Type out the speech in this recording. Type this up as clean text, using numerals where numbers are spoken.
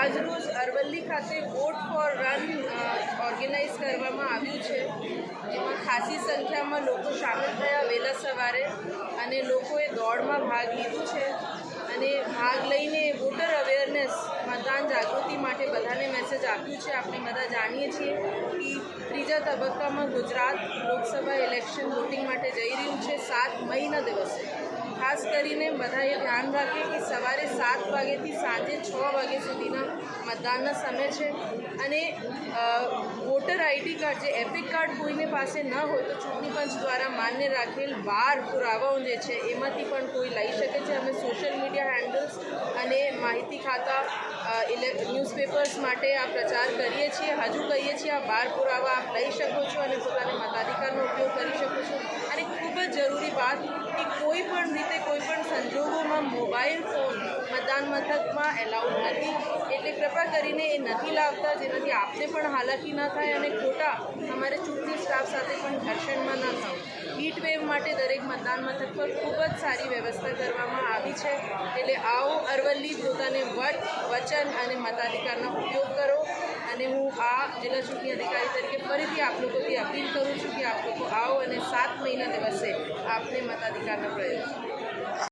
આજરોજ અરવલ્લી ખાતે vote for run organise કરવામાં આવ્યું છે, જેમાં ખાસી સંખ્યામાં લોકો સામેલ થયા વહેલા સવારે અને લોકોએ દોડમાં ભાગ લીધું છે અને ભાગ લઈને વોટર અવેરનેસ મતદાન જાગૃતિ માટે બધાને મેસેજ આપ્યું છે. આપણે બધા જાણીએ છીએ કે ત્રીજા તબક્કામાં ગુજરાત લોકસભા ઇલેક્શન વોટિંગ માટે જઈ રહ્યું છે 7 મઈના દિવસે. ખાસ કરીને બધાએ ધ્યાન રાખે કે સવારે 7 વાગ્યાથી સાંજે 6 વાગ્યા સુધીના મતદાનના સમય છે અને વોટર આઈડી કાર્ડ જે એપિક કાર્ડ કોઈને પાસે ન હોય તો ચૂંટણી પંચ દ્વારા માન્ય રાખેલ 12 પુરાવાઓ જે છે એમાંથી પણ કોઈ લઈ શકે છે. અમે સોશિયલ મીડિયા હેન્ડલ્સ અને માહિતી ખાતા ન્યૂઝપેપર્સ માટે આ પ્રચાર કરીએ છીએ. હજુ કહીએ છીએ આ 12 પુરાવા આપ લઈ શકો છો અને પોતાના મતાધિકારનો ઉપયોગ કરી શકો છો. અને ખૂબ જ જરૂરી વાત કે કોઈ પણ રીતે કોઈ પણ સંજોગોમાં મોબાઈલ ફોન મતદાન મથકમાં એલાઉડ નથી, એટલે કૃપા કરીને એ નથી લાવતા, જેનાથી આપને પણ હાલાકી ન થાય અને ખોટા અમારે ચૂંટણી સ્ટાફ સાથે પણ ઘર્ષણમાં ન થાવ. હીટ વેવ માટે દરેક મતદાન મથક પર ખૂબ જ સારી વ્યવસ્થા કરવામાં આવી છે. એટલે આવો અરવલ્લી પોતાને વચન અને મતાધિકારનો ઉપયોગ કરો. અને હું આ જિલ્લા ચૂંટણી અધિકારી તરીકે ફરીથી આપ લોકોથી અપીલ કરું છું કે આપ લોકો આવો અને 7 મહિના દિવસે આપને મતાધિકારનો પ્રયોગ